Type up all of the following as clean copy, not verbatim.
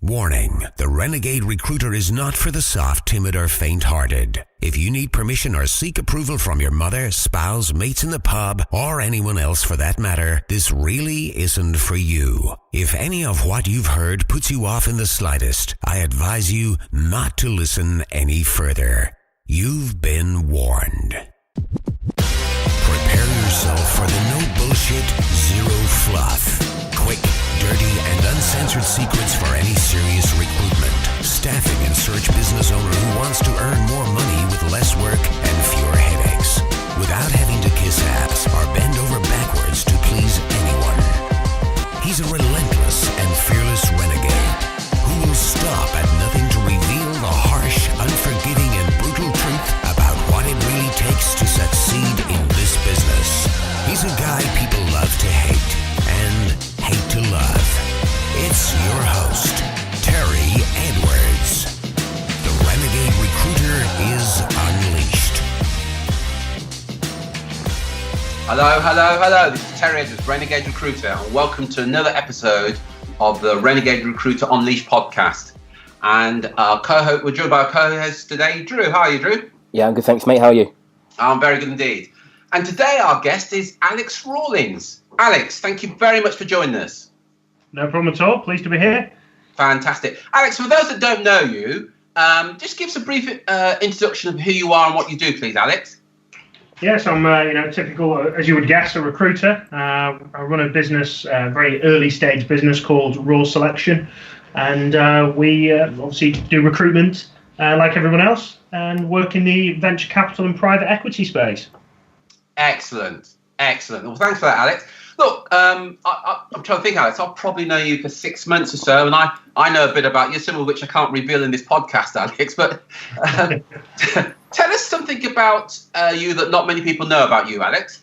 Warning, the Renegade Recruiter is not for the soft, timid, or faint-hearted. If you need permission or seek approval from your mother, spouse, mates in the pub, or anyone else for that matter, this really isn't for you. If any of what you've heard puts you off in the slightest, I advise you not to listen any further. You've been warned. Prepare yourself for the no bullshit, zero fluff. Quick, dirty, and uncensored secrets for any serious recruitment, staffing, and search business owner who wants to earn more money with less work and fewer headaches, without having to kiss ass or bend over backwards to please anyone. He's a relentless and fearless renegade who will stop at nothing to reveal the harsh, unforgiving, and brutal truth about what it really takes to succeed in this business. He's a guy people love to hate and hate to love. It's your host, Terry Edwards. The Renegade Recruiter is unleashed. Hello. This is Terry Edwards, Renegade Recruiter, and welcome to another episode of the Renegade Recruiter Unleashed podcast. And we're joined by our co-host today, Drew. How are you, Drew? Yeah, I'm good, thanks, mate. How are you? I'm very good indeed. And today our guest is Alex Rawlings. Alex, thank you very much for joining us. No problem at all. Pleased to be here. Fantastic. Alex, for those that don't know you, just give us a brief introduction of who you are and what you do, please, Alex. Yes, I'm typical, as you would guess, a recruiter. I run a business, very early stage business called Raw Selection. And we obviously do recruitment like everyone else and work in the venture capital and private equity space. Excellent. Well, thanks for that, Alex. Look, I'm trying to think, Alex. I'll probably know you for 6 months or so, and I know a bit about you, some of which I can't reveal in this podcast, Alex. But tell us something about you that not many people know about you, Alex.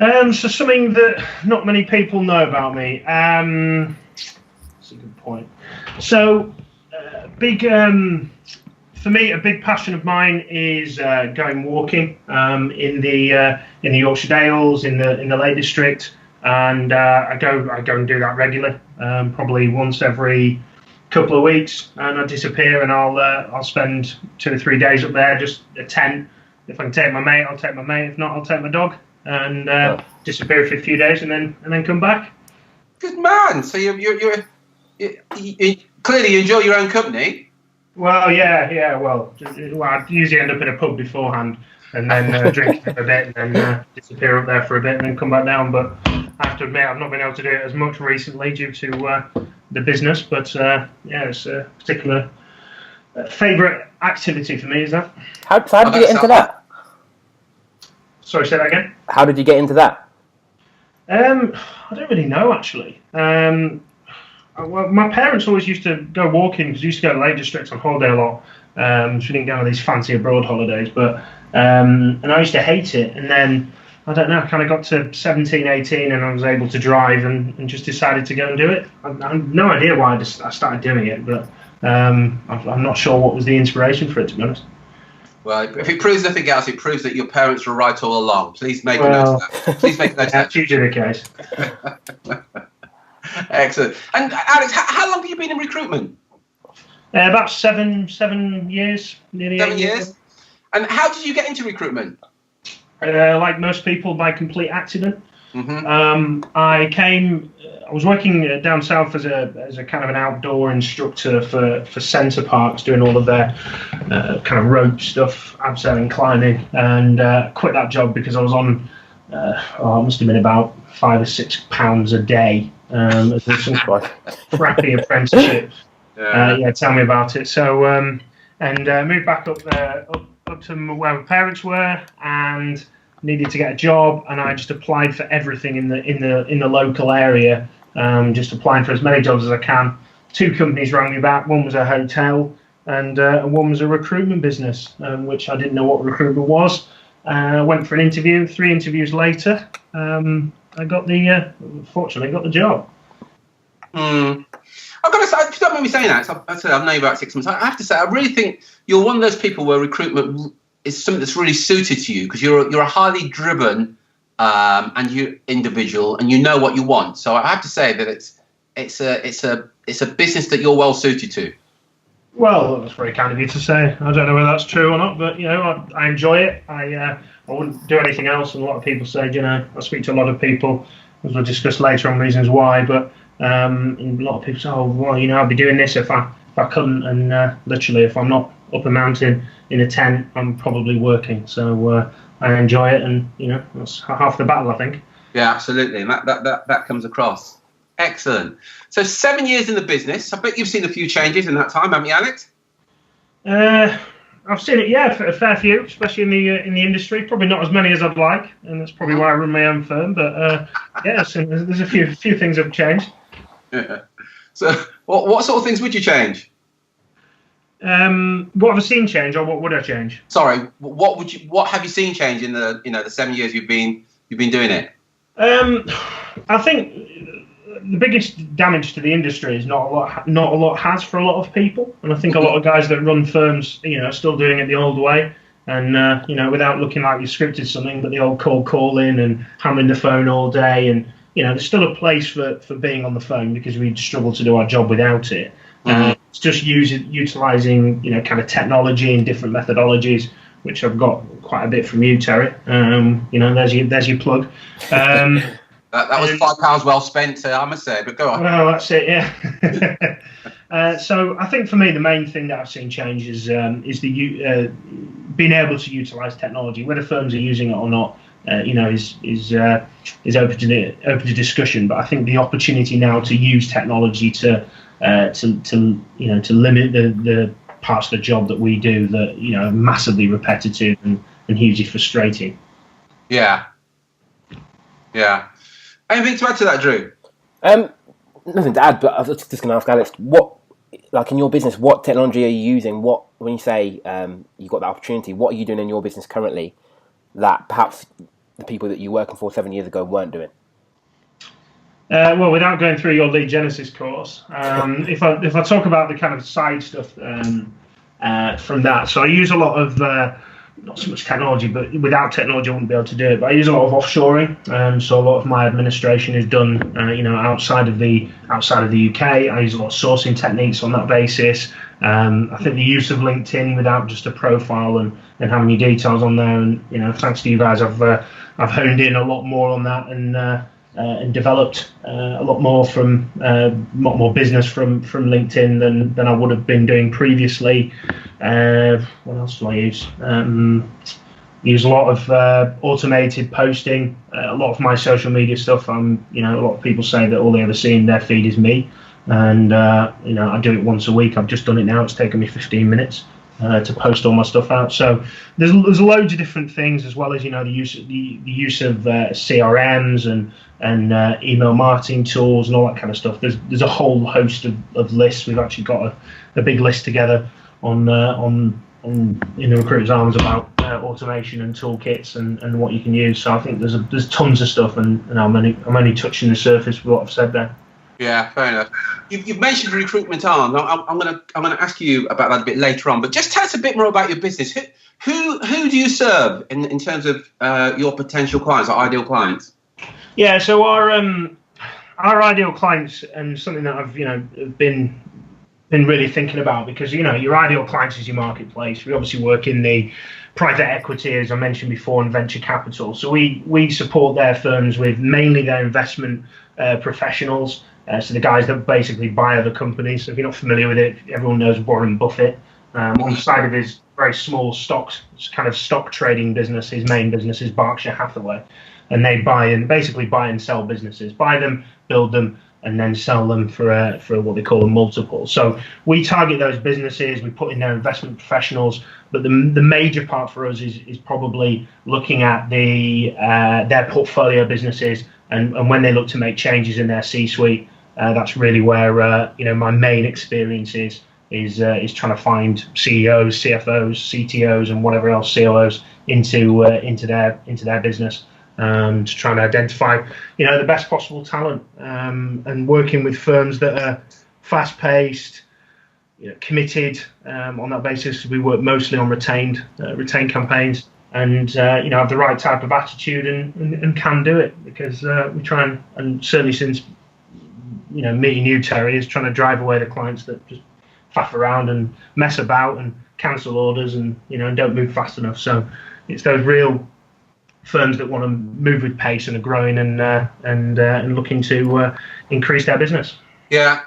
So something that not many people know about me. That's a good point. So, for me, a big passion of mine is going walking in the Yorkshire Dales, in the Lake District, and I go and do that regularly, probably once every couple of weeks, and I disappear and I'll spend 2 or 3 days up there, just a tent. If I can take my mate, I'll take my mate. If not, I'll take my dog and disappear for a few days and then come back. Good man. So you clearly enjoy your own company. Well, yeah. Well, I usually end up in a pub beforehand and then drink a bit and then disappear up there for a bit and then come back down. But I have to admit, I've not been able to do it as much recently due to the business. But it's a particular favourite activity for me, is that. How did you get into that? Sorry, say that again? How did you get into that? I don't really know, actually. Well, my parents always used to go walking because we used to go to Lake District on holiday a lot. So we didn't go on these fancy abroad holidays, but and I used to hate it. And then I don't know, I kind of got to 17, 18, and I was able to drive and just decided to go and do it. I have no idea why I started doing it, but I'm not sure what was the inspiration for it, to be honest. Well, if it proves nothing else, it proves that your parents were right all along. Please make a note of that. Please make a note of that. That's usually the case. Excellent. And Alex, how long have you been in recruitment? About seven years, nearly 7 8 years. And how did you get into recruitment? Like most people, by complete accident. Mm-hmm. I was working down south as a kind of an outdoor instructor for Centre Parks, doing all of their kind of rope stuff, abseiling, climbing, and quit that job because I was on, it must have been about £5 or £6 a day. As some crappy apprenticeship. Tell me about it. So, moved back up there, up to where my parents were, and needed to get a job. And I just applied for everything in the local area. Just applying for as many jobs as I can. 2 companies rang me back. One was a hotel, and one was a recruitment business, which I didn't know what recruitment was. Went for an interview. 3 interviews later. I fortunately got the job. I've got to say, if you don't mind me saying that, I've known you about 6 months. I have to say, I really think you're one of those people where recruitment is something that's really suited to you because you're a highly driven and you individual and you know what you want. So I have to say that it's a it's a business that you're well suited to. Well, that's very kind of you to say. I don't know whether that's true or not, but I enjoy it. I wouldn't do anything else. And a lot of people say, I speak to a lot of people, as we'll discuss later on reasons why. But and a lot of people say, oh, well, I'd be doing this if I couldn't. And literally, if I'm not up a mountain in a tent, I'm probably working. So I enjoy it, and that's half the battle, I think. Yeah, absolutely, and that comes across. Excellent. So 7 years in the business. I bet you've seen a few changes in that time, haven't you, Alex? I've seen it, a fair few, especially in the industry. Probably not as many as I'd like, and that's probably why I run my own firm. But so there's a few things have changed. Yeah. So what sort of things would you change? What have I seen change, or what would I change? Sorry, what have you seen change in the the 7 years you've been doing it? I think the biggest damage to the industry is not a lot has for a lot of people, and I think a lot of guys that run firms, are still doing it the old way, and without looking like you scripted something, but the old cold calling and hammering the phone all day, and there's still a place for being on the phone because we struggle to do our job without it. It's just utilizing kind of technology and different methodologies, which I've got quite a bit from you, Terry. There's your plug. That was £5 well spent, I must say. But go on. Well, that's it, yeah. So I think for me, the main thing that I've seen change is being able to utilize technology, whether firms are using it or not. Is open to discussion. But I think the opportunity now to use technology to limit the parts of the job that we do that are massively repetitive and hugely frustrating. Yeah. Anything to add to that, Drew? Nothing to add, but I was just going to ask Alex, what, like in your business, what technology are you using? What, when you say you've got that opportunity, what are you doing in your business currently that perhaps the people that you were working for 7 years ago weren't doing? Well, without going through your lead genesis course, if I talk about the kind of side stuff from that, so I use a lot of not so much technology, but without technology I wouldn't be able to do it. But I use a lot of offshoring, so a lot of my administration is done, outside of the UK. I use a lot of sourcing techniques on that basis. I think the use of LinkedIn without just a profile and having your details on there, and thanks to you guys, I've honed in a lot more on that and developed a lot more business from LinkedIn than I would have been doing previously. What else do I use? Use a lot of automated posting. A lot of my social media stuff. A lot of people say that all they ever see in their feed is me, and I do it once a week. I've just done it now. It's taken me 15 minutes to post all my stuff out. So there's loads of different things, as well as the use of CRMs and email marketing tools and all that kind of stuff. There's a whole host of lists. We've actually got a big list together on in the Recruiter's Arms about automation and toolkits and what you can use. So I think there's tons of stuff, and I'm only touching the surface with what I've said there. Yeah, fair enough. You've mentioned Recruitment Arm. I'm gonna ask you about that a bit later on. But just tell us a bit more about your business. Who do you serve in terms of your potential clients, or ideal clients? Yeah, so our ideal clients, and something that I've been really thinking about, because your ideal clients is your marketplace. We obviously work in the private equity, as I mentioned before, and venture capital. So we support their firms with mainly their investment professionals. So the guys that basically buy other companies. So if you're not familiar with it, everyone knows Warren Buffett. On the side of his very small stock trading business, his main business is Berkshire Hathaway, and they buy and sell businesses, buy them, build them, and then sell them for what they call a multiple. So we target those businesses. We put in their investment professionals, but the major part for us is probably looking at their portfolio businesses, and when they look to make changes in their C-suite. That's really where my main experience is trying to find CEOs, CFOs, CTOs, and whatever else, COOs into their business, to try and identify the best possible talent, and working with firms that are fast-paced, committed on that basis. We work mostly on retained campaigns, and have the right type of attitude and can do it, because we try and certainly since meeting you, Terry, is trying to drive away the clients that just faff around and mess about and cancel orders and don't move fast enough. So it's those real firms that want to move with pace and are growing and looking to increase their business. Yeah,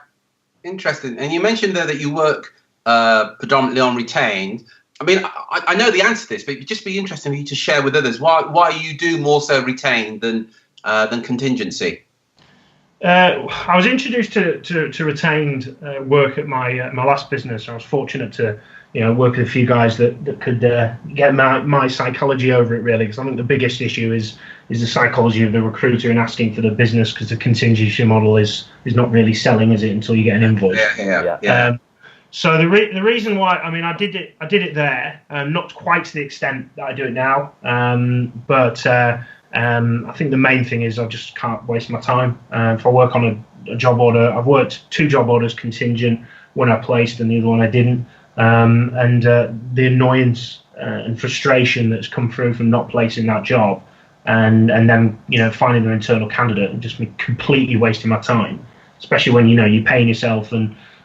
interesting. And you mentioned there that you work predominantly on retained. I mean, I know the answer to this, but it'd just be interesting for you to share with others why you do more so retained than contingency. I was introduced to retained work at my last business. I was fortunate to work with a few guys that could get my psychology over it, really, because I think the biggest issue is the psychology of the recruiter in asking for the business, because the contingency model is not really selling, is it, until you get an invoice. Yeah. So the reason why, I mean, I did it there, not quite to the extent that I do it now, but I think the main thing is I just can't waste my time. If I work on a job order, I've worked 2 job orders contingent, one I placed and the other one I didn't. And the annoyance and frustration that's come through from not placing that job and then finding an internal candidate and just completely wasting my time, especially when you're paying yourself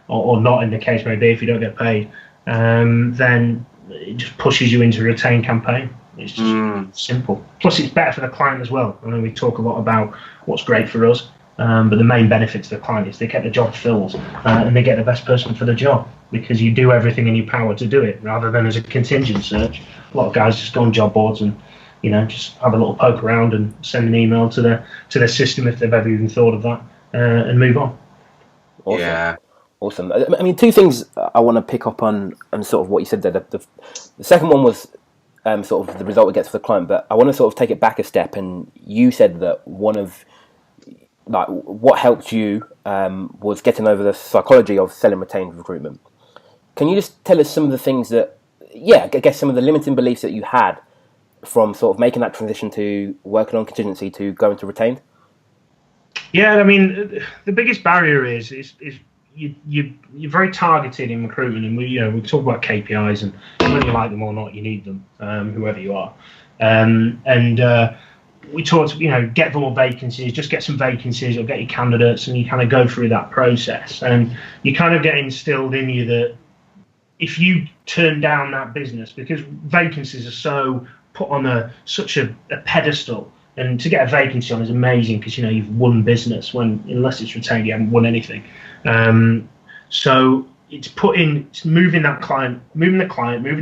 or not, in the case may be, if you don't get paid, then it just pushes you into a retained campaign. It's just simple. Plus, it's better for the client as well. I know we talk a lot about what's great for us, but the main benefit to the client is they get the job filled and they get the best person for the job, because you do everything in your power to do it, rather than as a contingent search. A lot of guys just go on job boards and just have a little poke around and send an email to their system, if they've ever even thought of that, and move on. Awesome. Yeah. Awesome. I mean, 2 things I want to pick up on sort of what you said there. The second one was sort of the result it gets for the client, but I want to sort of take it back a step. And you said that one of what helped you was getting over the psychology of selling retained recruitment. Can you just tell us some of the things that, I guess some of the limiting beliefs that you had from sort of making that transition to working on contingency to going to retained? Yeah, I mean, the biggest barrier is you're very targeted in recruitment, and we talk about KPIs, and whether you like them or not, you need them, whoever you are. We talked, get more vacancies, just get some vacancies or get your candidates, and you kind of go through that process, and you kind of get instilled in you that if you turn down that business, because vacancies are so put on such a pedestal, and to get a vacancy on is amazing because you've won business, when unless it's retained you haven't won anything. So it's moving the client, moving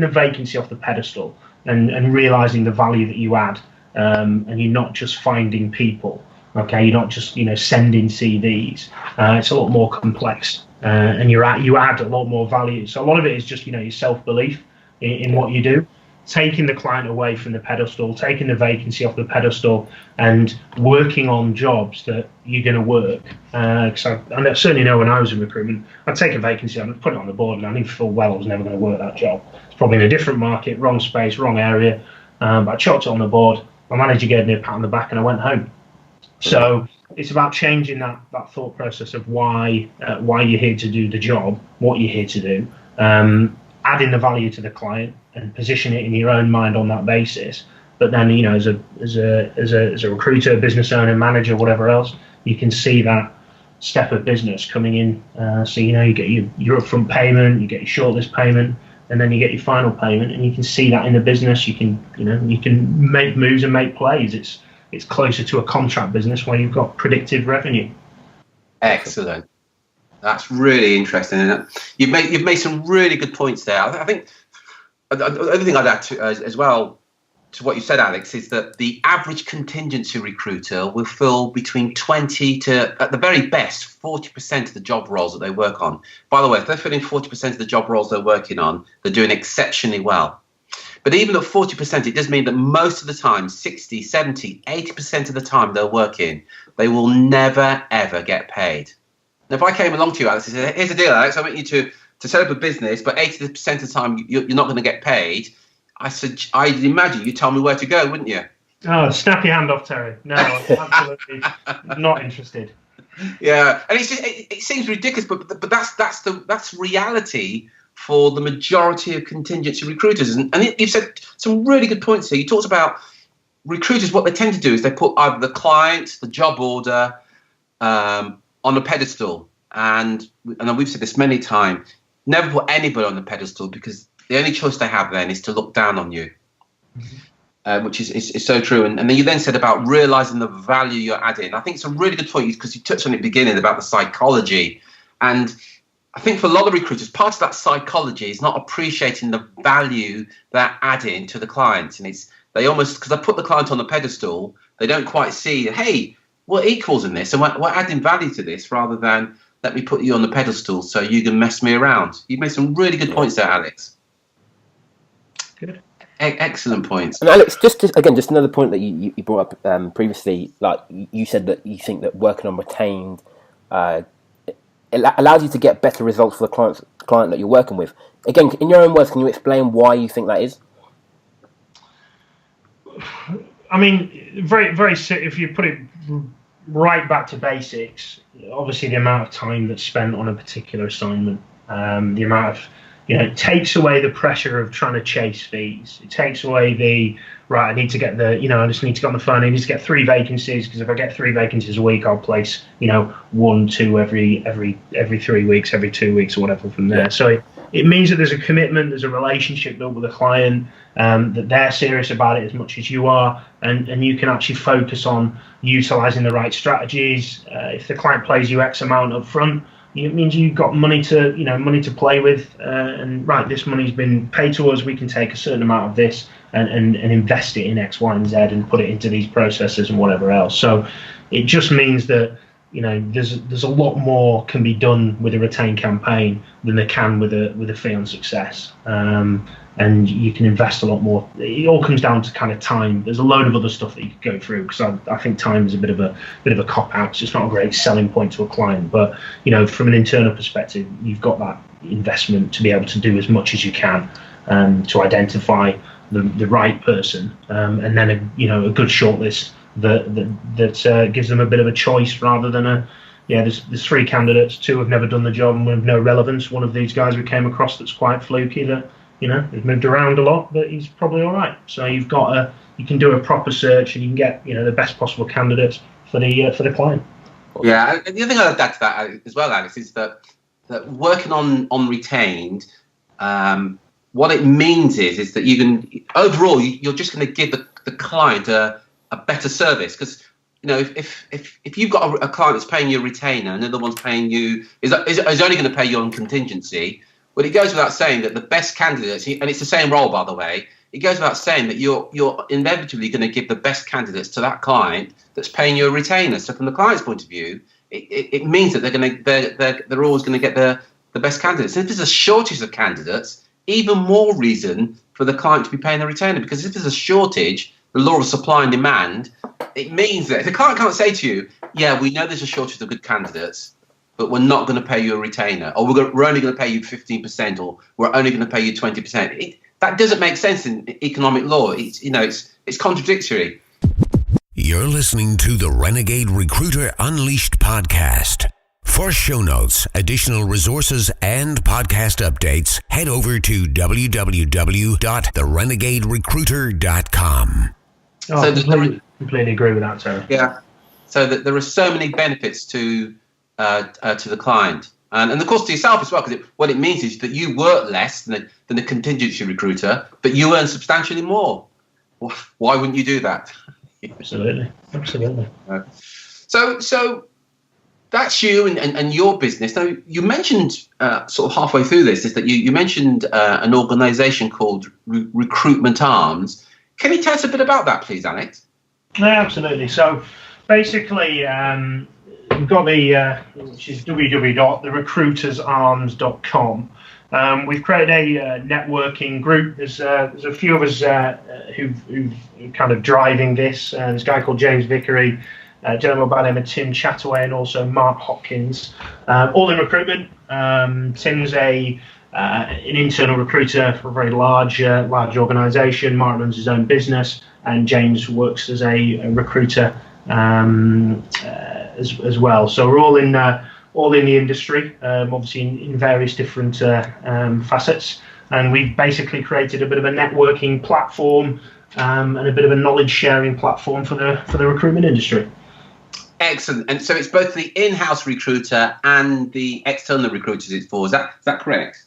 the vacancy off the pedestal, and realizing the value that you add, and you're not just finding people. Okay, you're not just sending CVs. It's a lot more complex, and you add a lot more value. So a lot of it is just your self-belief in what you do, taking the client away from the pedestal, taking the vacancy off the pedestal, and working on jobs that you're going to work. Because I certainly know when I was in recruitment, I'd take a vacancy, I'd put it on the board, and I knew full well I was never going to work that job. It's probably in a different market, wrong space, wrong area, but I chucked it on the board. My manager gave me a pat on the back and I went home. So it's about changing that thought process of why you're here to do the job, what you're here to do, adding the value to the client and position it in your own mind on that basis. But then, as a recruiter, business owner, manager, whatever else, you can see that step of business coming in. So you get your upfront payment, you get your shortlist payment, and then you get your final payment, and you can see that in the business. You can make moves and make plays. It's closer to a contract business where you've got predictive revenue. Excellent. That's really interesting. You've made some really good points there. I think the other thing I'd add to, as well to what you said, Alex, is that the average contingency recruiter will fill between 20 to, at the very best, 40% of the job roles that they work on. By the way, if they're filling 40% of the job roles they're working on, they're doing exceptionally well. But even at 40%, it does mean that most of the time, 60, 70, 80% of the time they're working, they will never, ever get paid. Now, if I came along to you, Alex, and said, here's the deal, Alex, I want you to set up a business, but 80% of the time you're not going to get paid, I'd imagine you'd tell me where to go, wouldn't you? Oh, snap your hand off, Terry. No, absolutely not interested. Yeah, and it seems ridiculous, but that's reality for the majority of contingency recruiters. And you've said some really good points here. You talked about recruiters, what they tend to do is they put either the client, the job order, on a pedestal, and we've said this many times. Never put anybody on the pedestal, because the only choice they have then is to look down on you, which is so true. And then you then said about realizing the value you're adding. I think it's a really good point, because you touched on it at the beginning about the psychology. And I think for a lot of recruiters, part of that psychology is not appreciating the value they're adding to the clients. And they almost, because I put the client on the pedestal, they don't quite see, hey, we're equals in this, and we're adding value to this, rather than let me put you on the pedestal so you can mess me around. You've made some really good points there, Alex. Good. Excellent points. And Alex, just another point that you brought up previously, like you said that you think that working on retained it allows you to get better results for the client that you're working with. Again, in your own words, can you explain why you think that is? I mean, very, very. If you put it right back to basics, obviously the amount of time that's spent on a particular assignment, the amount of, it takes away the pressure of trying to chase fees. It takes away I need to get I just need to get on the phone. I need to get 3 vacancies, because if I get 3 vacancies a week, I'll place, 1, 2 every 3 weeks, every 2 weeks, or whatever from there. Yeah. So it means that there's a commitment, there's a relationship built with the client, that they're serious about it as much as you are, and you can actually focus on utilizing the right strategies. If the client pays you X amount up front, it means you've got money to play with, and right, this money's been paid to us, we can take a certain amount of this and invest it in X, Y, and Z, and put it into these processes and whatever else. So it just means that there's a lot more can be done with a retained campaign than there can with a fee on success, and you can invest a lot more. It all comes down to kind of time. There's a load of other stuff that you could go through, because I think time is a bit of a cop out. So it's not a great selling point to a client, but from an internal perspective, you've got that investment to be able to do as much as you can to identify the right person, and then a good shortlist that gives them a bit of a choice, rather than there's 3 candidates, 2 have never done the job and have no relevance. One of these guys we came across that's quite fluky, that he's moved around a lot, but he's probably all right. So you can do a proper search, and you can get the best possible candidates for the client. Yeah, and the other thing I'd add to that as well, Alex, is that working on retained, what it means is that you can overall you're just going to give the client a better service, because if you've got a client that's paying you a retainer and another one's paying you is only going to pay you on contingency, well, it goes without saying that the best candidates, and it's the same role, by the way, it goes without saying that you're inevitably going to give the best candidates to that client that's paying you a retainer. So from the client's point of view, it means that they're always going to get the best candidates. And if there's a shortage of candidates, even more reason for the client to be paying a retainer, because if there's a shortage, the law of supply and demand, it means that if the client can't say to you, yeah, we know there's a shortage of good candidates, but we're not going to pay you a retainer, or we're only going to pay you 15%, or we're only going to pay you 20%. That doesn't make sense in economic law. It's contradictory. You're listening to the Renegade Recruiter Unleashed podcast. For show notes, additional resources, and podcast updates, head over to www.therenegaderecruiter.com. So completely agree with that, Terry. Yeah. So that there are so many benefits to the client, and of course to yourself as well, because what it means is that you work less than a contingency recruiter, but you earn substantially more. Why wouldn't you do that? Absolutely. So that's you and your business. Now, you mentioned sort of halfway through this is that you mentioned an organisation called Recruitment Arms. Can you tell us a bit about that, please, Alex? Yeah, absolutely. So basically, we've got which is www.therecruitersarms.com. We've created a networking group. There's a few of us who've kind of driving this. There's a guy called James Vickery, a gentleman by the name of Tim Chataway, and also Mark Hopkins, all in recruitment. Tim's an internal recruiter for a very large organisation. Mark runs his own business, and James works as a recruiter as well. So we're all in the industry, obviously in various different facets, and we've basically created a bit of a networking platform and a bit of a knowledge sharing platform for the recruitment industry. Excellent. And so it's both the in-house recruiter and the external recruiters it's for. Is that correct?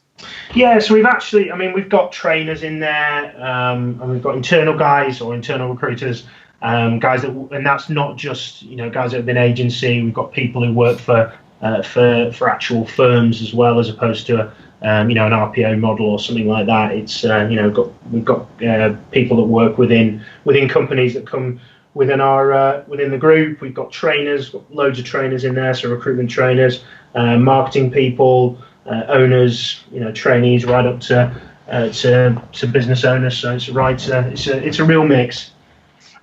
Yeah, so we've got trainers in there, and we've got internal guys or internal recruiters, guys and that's not just guys that have been agency. We've got people who work for actual firms as well, as opposed to an RPO model or something like that. It's we've got people that work within companies that come within the group. We've got trainers, got loads of trainers in there, so recruitment trainers, marketing people, owners, trainees, right up to business owners. So it's it's a real mix.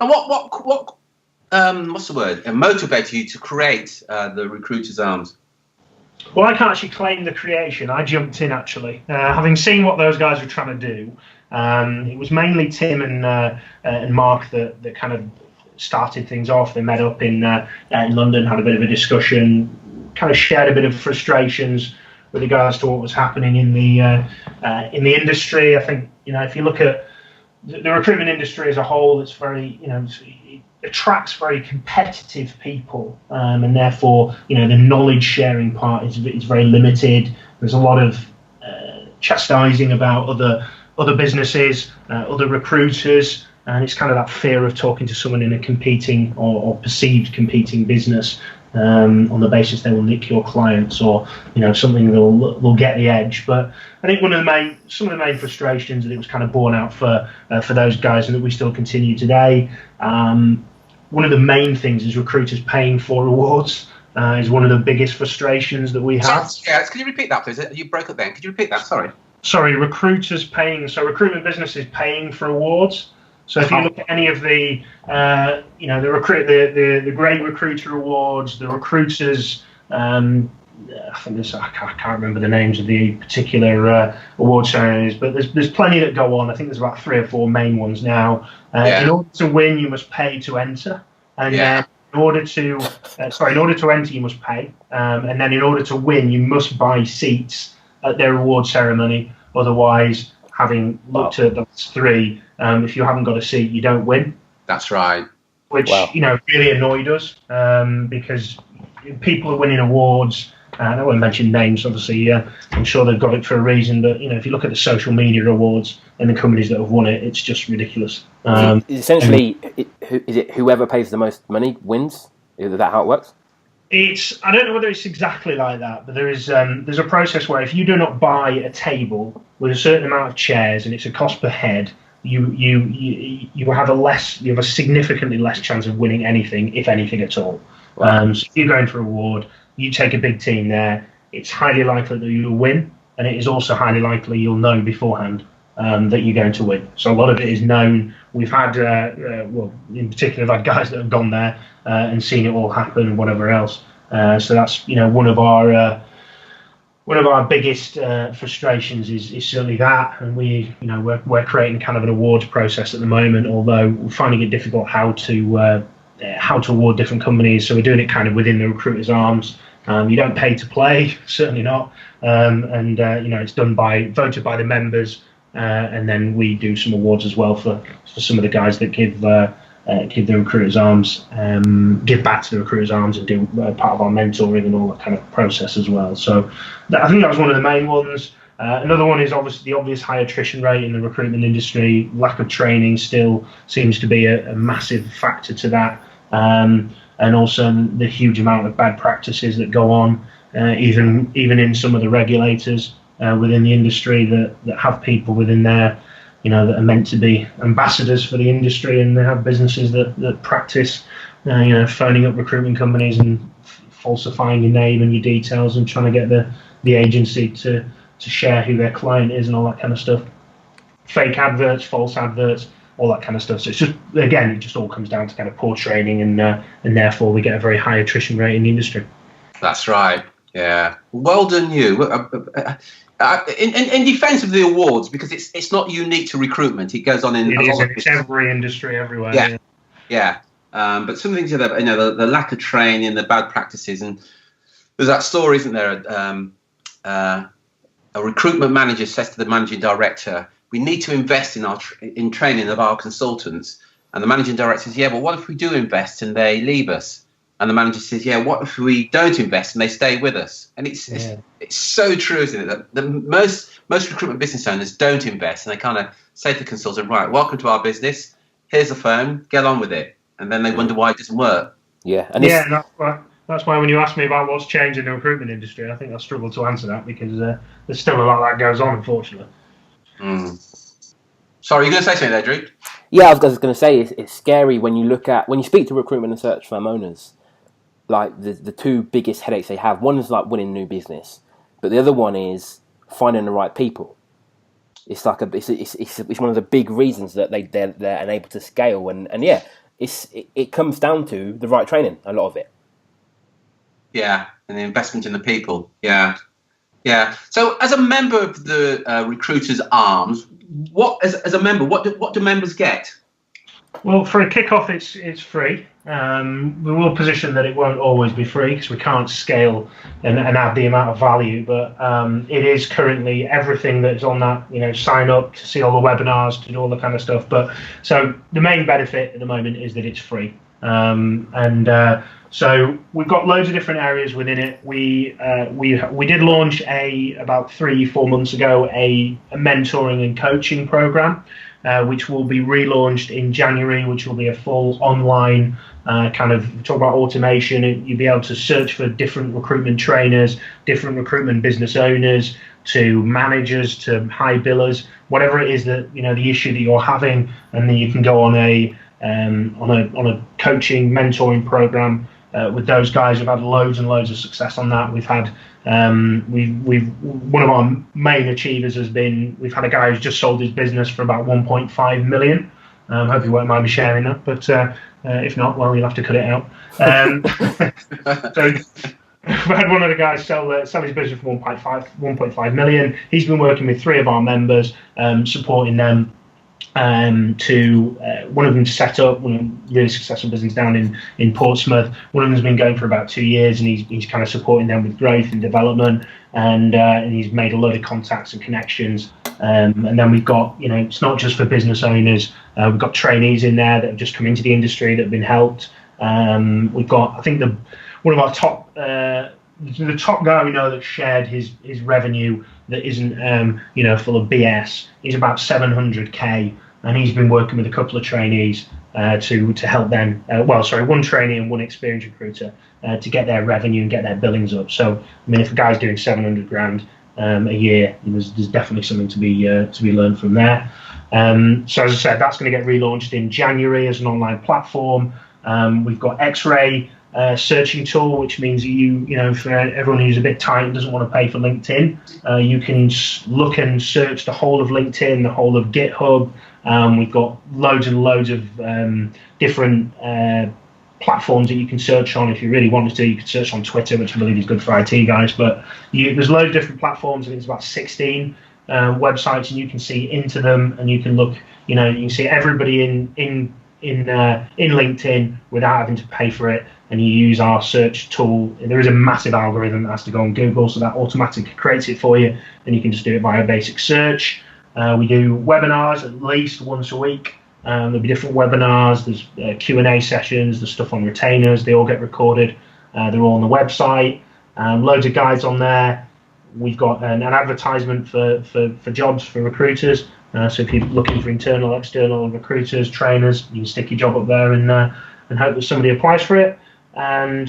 And what's the word? Motivated you to create the Recruiter's Arms? Well, I can't actually claim the creation. I jumped in actually, having seen what those guys were trying to do. It was mainly Tim and Mark that kind of started things off. They met up in London, had a bit of a discussion, kind of shared a bit of frustrations with regards to what was happening in the industry. I think if you look at the recruitment industry as a whole, it's very it attracts very competitive people, and therefore the knowledge sharing part is very limited. There's a lot of chastising about other businesses, other recruiters, and it's kind of that fear of talking to someone in a competing or perceived competing business on the basis they will nick your clients or something they'll get the edge. But I think some of the main frustrations that it was kind of borne out for those guys, and that we still continue today. One of the main things is recruiters paying for rewards. Is one of the biggest frustrations that we have. Yeah, can you repeat that, please? You broke it then. Could you repeat that? Sorry, recruiters paying. So recruitment businesses paying for awards. So if you look at any of the, the Great Recruiter Awards, the recruiters, I can't remember the names of the particular award ceremonies, but there's plenty that go on. I think there's about 3 or 4 main ones now. In order to win, you must pay to enter, and then in order to enter, you must pay, and then in order to win, you must buy seats at their award ceremony. Otherwise, having looked at those 3. If you haven't got a seat, you don't win. That's right. Which really annoyed us, because people are winning awards. I won't mention names, obviously. I'm sure they've got it for a reason. But if you look at the social media awards and the companies that have won it, it's just ridiculous. Essentially, is it whoever pays the most money wins? Is that how it works? I don't know whether it's exactly like that, but there's a process where if you do not buy a table with a certain amount of chairs and it's a cost per head, you have a significantly less chance of winning anything, if anything at all. Wow. So if you're going for a award, you take a big team there, it's highly likely that you'll win, and it is also highly likely you'll know beforehand that you're going to win. So a lot of it is known. We've had, in particular, I've had guys that have gone there and seen it all happen and whatever else. So that's one of our biggest frustrations is certainly that, and we're creating kind of an awards process at the moment. Although we're finding it difficult how to award different companies, so we're doing it kind of within the Recruiter's Arms. You don't pay to play, certainly not, and it's done voted by the members, and then we do some awards as well for some of the guys that give the Recruiter's Arms, give back to the Recruiter's Arms and do part of our mentoring and all that kind of process as well. So I think that was one of the main ones. Another one is obviously the obvious high attrition rate in the recruitment industry. Lack of training still seems to be a massive factor to that, and also the huge amount of bad practices that go on, even in some of the regulators within the industry that have people within there, that are meant to be ambassadors for the industry, and they have businesses that practice, phoning up recruitment companies and falsifying your name and your details and trying to get the agency to share who their client is and all that kind of stuff. Fake adverts, false adverts, all that kind of stuff. So it's just, again, it just all comes down to kind of poor training, and therefore we get a very high attrition rate in the industry. That's right. Yeah. Well done, you. In defence of the awards, because it's not unique to recruitment, it goes on in it's every industry everywhere. Yeah. But some things are there, the lack of training, the bad practices, and there's that story, isn't there? A recruitment manager says to the managing director, "We need to invest in training of our consultants." And the managing director says, "Yeah, but what if we do invest and they leave us?" And the manager says, "Yeah, what if we don't invest and they stay with us?" And it's so true, isn't it? That the most recruitment business owners don't invest, and they kind of say to the consultant, "Right, welcome to our business. Here's the phone. Get on with it." And then they wonder why it doesn't work. Yeah, and that's why when you ask me about what's changed in the recruitment industry, I think I struggle to answer that because there's still a lot that goes on, unfortunately. Sorry, you're going to say something there, Drew? Yeah, I was going to say it's scary when you speak to recruitment and search firm owners. Like the two biggest headaches they have, one is like winning new business, but the other one is finding the right people. It's like it's one of the big reasons that they're unable to scale, and yeah, it comes down to the right training. A lot of it. Yeah, and the investment in the people. Yeah. So, as a member of the Recruiters Arms, as a member, what do members get? Well, for a kick-off, it's free. We will position that it won't always be free because we can't scale and add the amount of value. But it is currently everything that's on that. Sign up to see all the webinars, to do all the kind of stuff. But so the main benefit at the moment is that it's free. So we've got loads of different areas within it. We did launch about 3-4 months ago a mentoring and coaching program, which will be relaunched in January, which will be a full online talk about automation. You'll be able to search for different recruitment trainers, different recruitment business owners, to managers, to high billers, whatever it is that the issue that you're having, and then you can go on a coaching mentoring program with those guys. We've had loads and loads of success on that. We've had one of our main achievers has been, we've had a guy who's just sold his business for about 1.5 million. Hope you won't mind me sharing that, but if not, well, you'll have to cut it out. So we've had one of the guys sell his business for 1.5 million. He's been working with 3 of our members, supporting them one of them to set up one really successful business down in Portsmouth. One of them's been going for about 2 years, and he's kind of supporting them with growth and development, and he's made a load of contacts and connections. And then we've got, it's not just for business owners. We've got trainees in there that have just come into the industry that have been helped. We've got, I think, one of our top, the top guy we know that shared his revenue that isn't, full of BS. He's about 700k, and he's been working with a couple of trainees to help them. One trainee and one experienced recruiter to get their revenue and get their billings up. So, I mean, if a guy's doing 700 grand a year, there's definitely something to be learned from there. So, as I said, that's going to get relaunched in January as an online platform. We've got X-Ray searching tool, which means for everyone who's a bit tight and doesn't want to pay for LinkedIn, you can look and search the whole of LinkedIn, the whole of GitHub. We've got loads and loads of different platforms that you can search on. If you really wanted to, you could search on Twitter, which I believe is good for IT guys, but there's loads of different platforms. I think it's about 16 websites, and you can see into them, and you can look, you can see everybody in LinkedIn without having to pay for it. And you use our search tool. There is a massive algorithm that has to go on Google, so that automatically creates it for you, and you can just do it via basic search. We do webinars at least once a week. There'll be different webinars. There's Q&A sessions. There's stuff on retainers. They all get recorded. They're all on the website. Loads of guides on there. We've got an advertisement for jobs for recruiters. So if you're looking for internal, external recruiters, trainers, you can stick your job up there and hope that somebody applies for it. And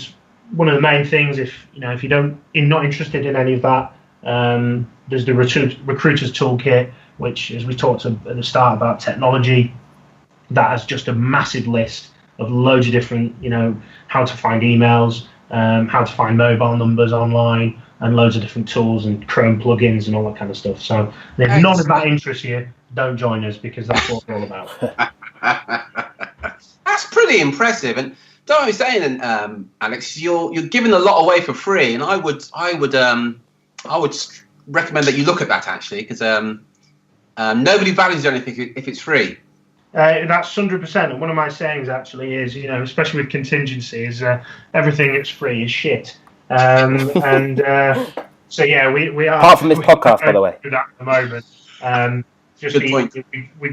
one of the main things, if you're not interested in any of that, there's the Recruiters Toolkit, which, as we talked at the start about technology, that has just a massive list of loads of different, how to find emails, how to find mobile numbers online, and loads of different tools and Chrome plugins and all that kind of stuff. So if none of that interests you, don't join us, because that's what we're all about. That's pretty impressive. And don't be saying, Alex, you're giving a lot away for free, and I would recommend that you look at that, actually, because nobody values anything if it's free. That's 100%. And one of my sayings actually is, especially with contingency, is everything that's free is shit. So yeah, we are. Apart from this podcast, by the way. At the moment. Good point. We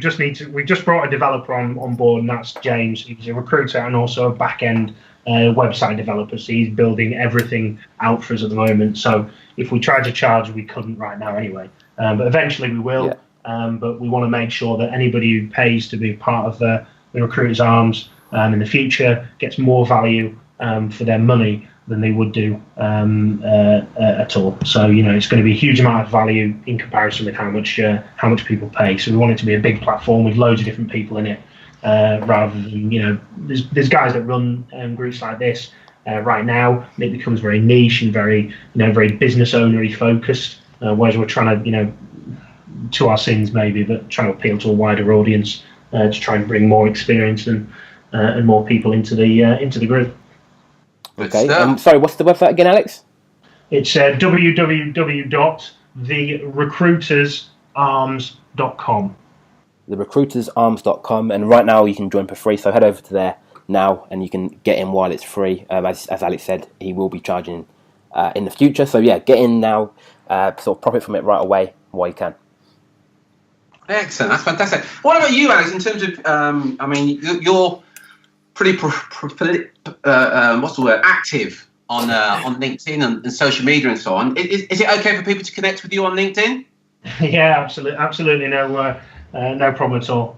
just brought a developer on board, and that's James. He's a recruiter and also a back-end website developer, so he's building everything out for us at the moment. So if we tried to charge, we couldn't right now anyway. But eventually we will. Yeah. But we want to make sure that anybody who pays to be part of the Recruiters Arms in the future gets more value for their money than they would do at all. So it's going to be a huge amount of value in comparison with how much people pay. So we want it to be a big platform with loads of different people in it, rather than there's guys that run groups like this right now, and it becomes very niche and very very business ownery focused. Whereas we're trying to to our sins maybe, but trying to appeal to a wider audience to try and bring more experience and more people into the group. Okay. Sorry, what's the website again, Alex? It's www.therecruitersarms.com. Therecruitersarms.com, and right now you can join for free. So head over to there now, and you can get in while it's free. As Alex said, he will be charging in the future. So yeah, get in now. Sort of profit from it right away while you can. Excellent, that's fantastic. What about you, Alex? In terms of, you're pretty active on LinkedIn and social media and so on. Is it okay for people to connect with you on LinkedIn? Yeah, absolutely no problem at all.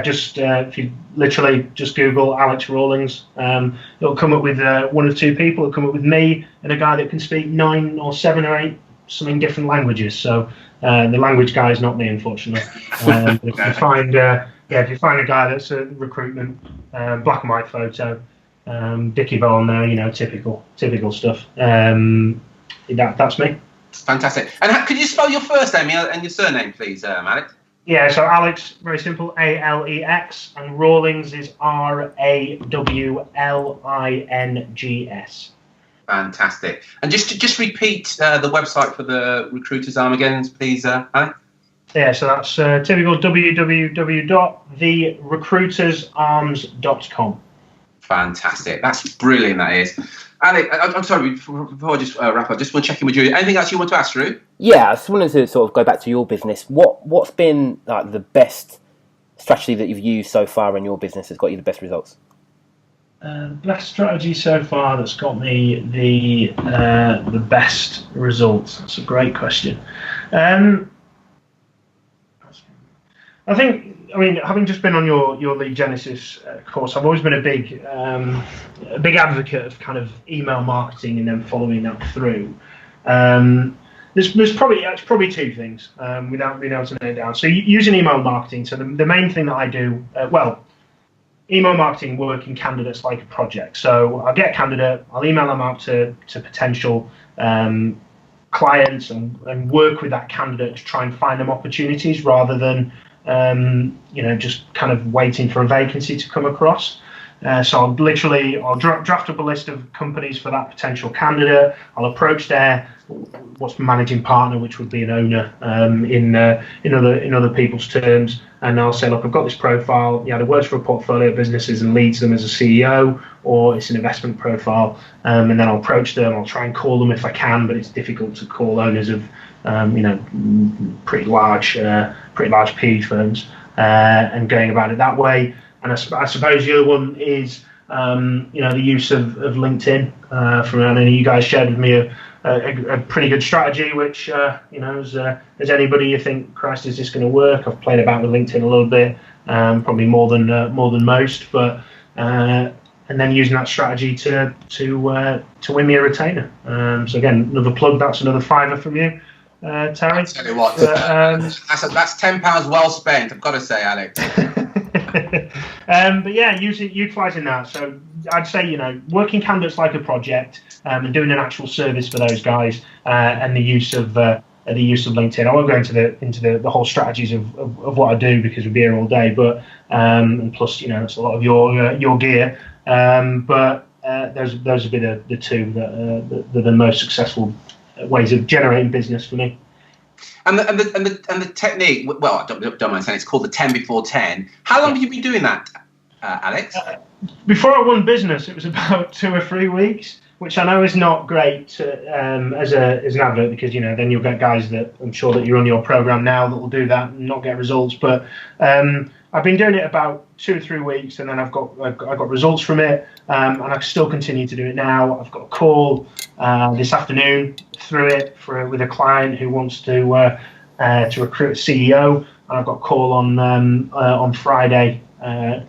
Just if you literally just Google Alex Rawlings, it'll come up with one or two people. It'll come up with me and a guy that can speak 9 or 7 or 8 something different languages. So the language guy is not me, unfortunately. If you find a guy that's a recruitment black and white photo, Dickie Bow on there, typical stuff. That's me. Fantastic. And could you spell your first name and your surname, please, Alex? Yeah, so Alex, very simple, Alex, and Rawlings is Rawlings. Fantastic. And just repeat the website for the Recruiters Arm again, please, Alex. Yeah, so that's typical www.therecruitersarms.com. Fantastic. That's brilliant, that is. Alex, I'm sorry, before I just wrap up, I just want to check in with you. Anything else you want to ask, Drew? Yeah, I just wanted to sort of go back to your business. What's been the best strategy that you've used so far in your business that's got you the best results? Best strategy so far that's got me the best results. That's a great question. I mean, having just been on your Lead Genesis course, I've always been a big advocate of kind of email marketing and then following that through. There's probably two things without being able to nail it down. So using email marketing. So the main thing that I do, email marketing working candidates like a project. So I'll get a candidate, I'll email them out to potential clients and work with that candidate to try and find them opportunities rather than just kind of waiting for a vacancy to come across. So I'll draft up a list of companies for that potential candidate. I'll approach what's managing partner, which would be an owner in other people's terms, and I'll say, look, I've got this profile. Yeah, it works for a portfolio of businesses and leads them as a CEO, or it's an investment profile, and then I'll approach them. I'll try and call them if I can, but it's difficult to call owners of pretty large PE firms, and going about it that way. And I suppose the other one is, the use of LinkedIn. From I know you guys shared with me a pretty good strategy, which, as anybody you think, Christ, is this going to work? I've played about with LinkedIn a little bit, probably more than most, but and then using that strategy to win me a retainer. So again, another plug. That's another £5 from you. Terry. I'll tell you what, that's £10 well spent, I've got to say, Alex. But yeah, utilising that. So I'd say, working candidates like a project, and doing an actual service for those guys, and the use of LinkedIn. I won't go into the whole strategies of what I do because we'll be here all day. But and plus, it's a lot of your gear. But those would be the two that are the most successful ways of generating business for me. And the technique, well, I don't mind saying it's called the 10 before 10. How long have you been doing that, Alex? Before I won business, it was about 2 or 3 weeks. which I know is not great as an advert, because then you'll get guys that I'm sure that you're on your program now that will do that and not get results. But I've been doing it about 2 or 3 weeks, and then I got results from it, and I still continue to do it now. I've got a call this afternoon through it with a client who wants to recruit a CEO, and I've got a call on Friday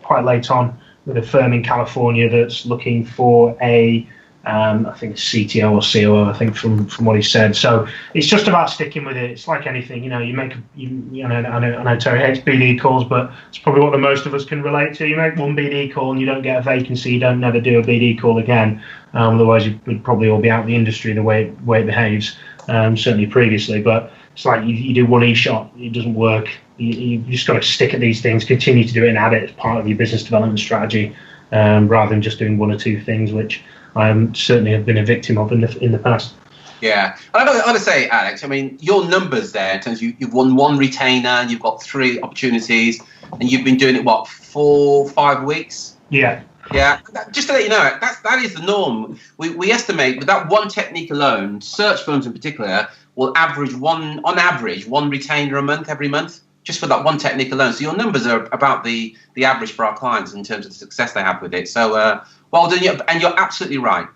quite late on with a firm in California that's looking for I think CTO or COO, I think from what he said. So it's just about sticking with it. It's like anything, you make. I know Terry hates BD calls, but it's probably what the most of us can relate to. You make one BD call and you don't get a vacancy, you don't never do a BD call again. Otherwise, we'd probably all be out of the industry the way it behaves. Certainly previously, but it's like you do one e-shot, it doesn't work. You just got to stick at these things, continue to do it, and add it as part of your business development strategy, rather than just doing 1 or 2 things, which I certainly have been a victim of in the past. Yeah, I've got to say, Alex, I mean, your numbers there in terms of you've won 1 retainer and you've got 3 opportunities, and you've been doing it 4-5 weeks. Yeah. Yeah, just to let you know, that is the norm. We estimate with that one technique alone, search firms in particular will average one retainer a month every month, just for that one technique alone. So your numbers are about the average for our clients in terms of the success they have with it. So well done, and you're absolutely right.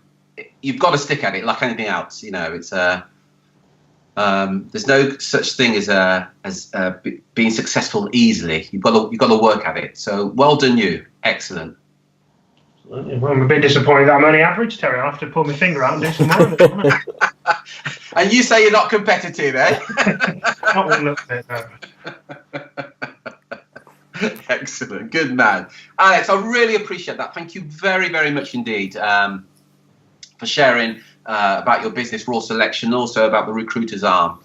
You've got to stick at it like anything else. It's there's no such thing as being successful easily. You've got to work at it. So well done, you. Excellent. Well, I'm a bit disappointed that I'm only average, Terry. I'll have to pull my finger out and do some more of it. And you say you're not competitive, eh? Not one little bit, no. Excellent. Good man. Alex, I really appreciate that. Thank you very, very much indeed for sharing about your business Raw Selection, also about the recruiter's arm.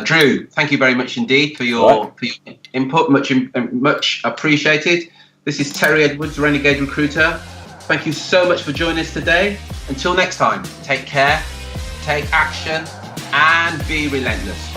Drew, thank you very much indeed for your input. Much appreciated. This is Terry Edwards, Renegade Recruiter. Thank you so much for joining us today. Until next time, take care, take action, and be relentless.